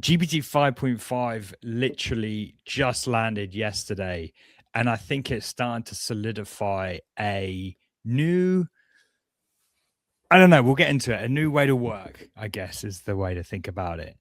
GPT 5.5 literally just landed yesterday, and I think it's starting to solidify a new, I don't know, we'll get into it, a new way to work, I guess, is the way to think about it.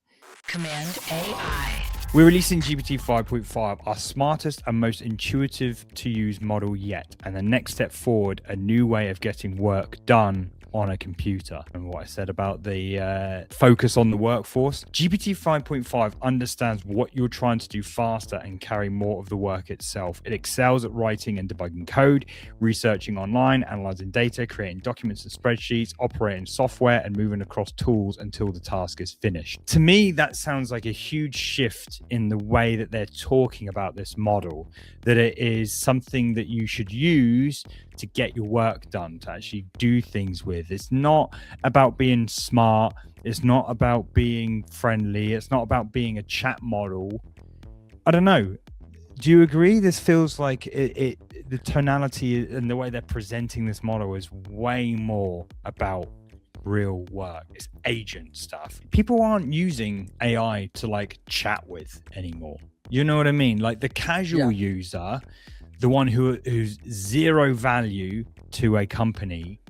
Cmd+AI. We're releasing GPT 5.5, our smartest and most intuitive to use model yet, and the next step forward, a new way of getting work done on a computer. And what I said about the focus on the workforce, GPT 5.5 understands what you're trying to do faster and carry more of the work itself. It excels at writing and debugging code, researching online, analyzing data, creating documents and spreadsheets, operating software, and moving across tools until the task is finished. To me, that sounds like a huge shift in the way that they're talking about this model, that it is something that you should use to get your work done, to actually do things with. It's not about being smart. It's not about being friendly. It's not about being a chat model. I don't know. Do you agree? This feels like the tonality and the way they're presenting this model is way more about real work. It's agent stuff. People aren't using AI to like chat with anymore. You know what I mean? Like the casual user, the one who's zero value to a company,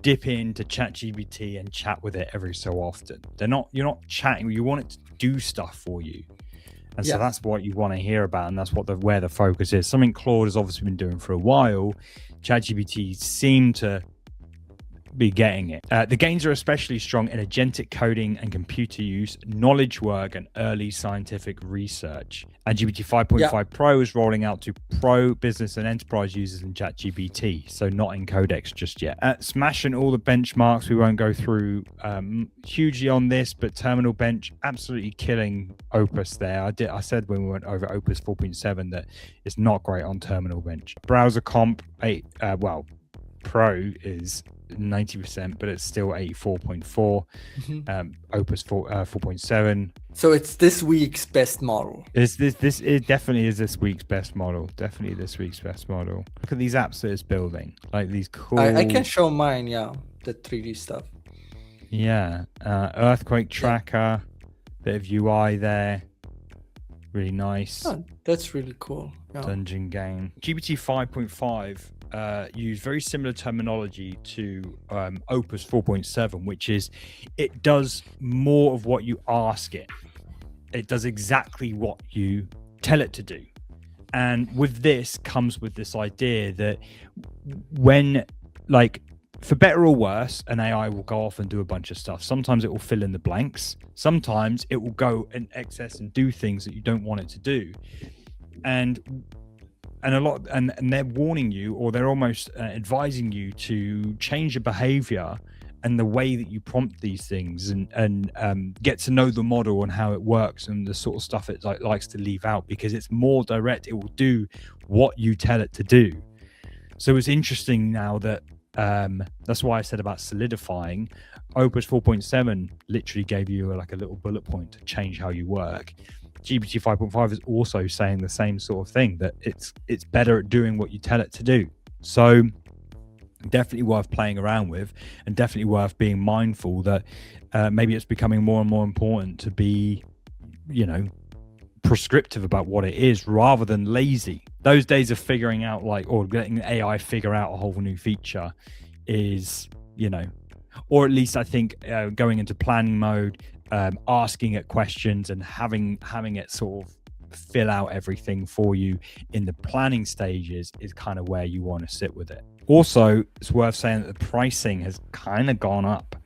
dip into ChatGPT and chat with it every so often. You're not chatting. You want it to do stuff for you. And so that's what you want to hear about, and that's where the focus is. Something Claude has obviously been doing for a while. ChatGPT seemed to be getting it. The gains are especially strong in agentic coding and computer use, knowledge work, and early scientific research. And GPT 5.5 Pro is rolling out to pro, business, and enterprise users in ChatGPT, so not in Codex just yet. Smashing all the benchmarks. We won't go through hugely on this, but Terminal Bench absolutely killing Opus there. I said when we went over Opus 4.7 that it's not great on Terminal Bench. Browser Comp 8, Pro is 90%, but it's still 84.4. Opus 4.7. So it's this week's best model. It definitely is this week's best model. Definitely this week's best model. Look at these apps that it's building, like these cool. I can show mine, the 3D stuff. Earthquake tracker, bit of UI there, really nice. Oh, that's really cool. Dungeon game. GPT 5.5 use very similar terminology to Opus 4.7, which is it does more of what you ask it. It does exactly what you tell it to do. And with this comes with this idea that when, like, for better or worse, an AI will go off and do a bunch of stuff. Sometimes it will fill in the blanks. Sometimes it will go in excess and do things that you don't want it to do. And they're warning you, or they're almost advising you to change your behavior and the way that you prompt these things, and get to know the model and how it works and the sort of stuff it likes to leave out, because it's more direct. It will do what you tell it to do. So it's interesting now that that's why I said about solidifying. Opus 4.7 literally gave you like a little bullet point to change how you work. GPT 5.5 is also saying the same sort of thing, that it's better at doing what you tell it to do. So definitely worth playing around with, and definitely worth being mindful that maybe it's becoming more and more important to be, prescriptive about what it is rather than lazy. Those days of figuring out or getting AI figure out a whole new feature is, or at least I think going into planning mode, asking it questions and having it sort of fill out everything for you in the planning stages is kind of where you want to sit with it. Also, it's worth saying that the pricing has kind of gone up.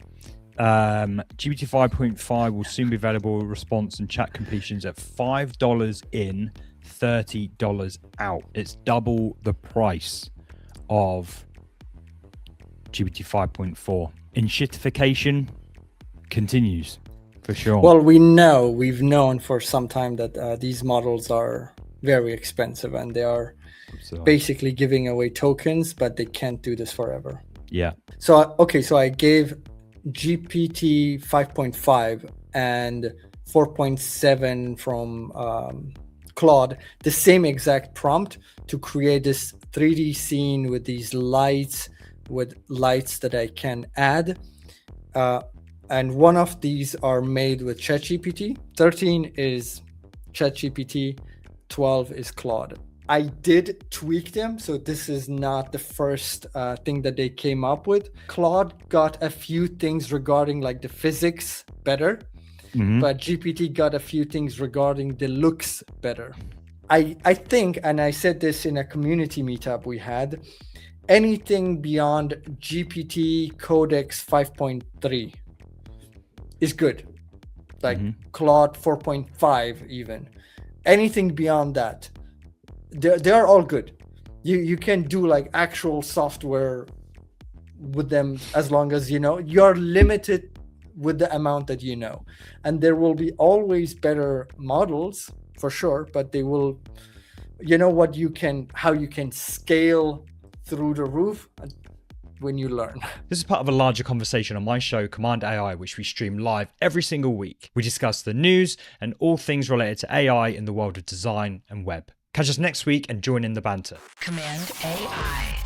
GPT 5.5 will soon be available with response and chat completions at $5 in, $30 out. It's double the price of GPT 5.4. Enshittification continues. For sure. Well, we've known for some time that these models are very expensive, and they are basically giving away tokens, but they can't do this forever. Yeah. So I gave GPT 5.5 and 4.7 from Claude the same exact prompt to create this 3D scene with these lights, that I can add. And one of these are made with ChatGPT. 13 is ChatGPT, 12 is Claude. I did tweak them, so this is not the first thing that they came up with. Claude got a few things regarding like the physics better, but GPT got a few things regarding the looks better. I think, and I said this in a community meetup we had, anything beyond GPT Codex 5.3 is good. Like Claude 4.5 even. Anything beyond that, they're all good. You can do like actual software with them as long as you know. You're limited with the amount that you know. And there will be always better models for sure, but they will, you know what you can, how you can scale through the roof when you learn. This is part of a larger conversation on my show, Cmd+AI, which we stream live every single week. We discuss the news and all things related to AI in the world of design and web. Catch us next week and join in the banter. Cmd.AI.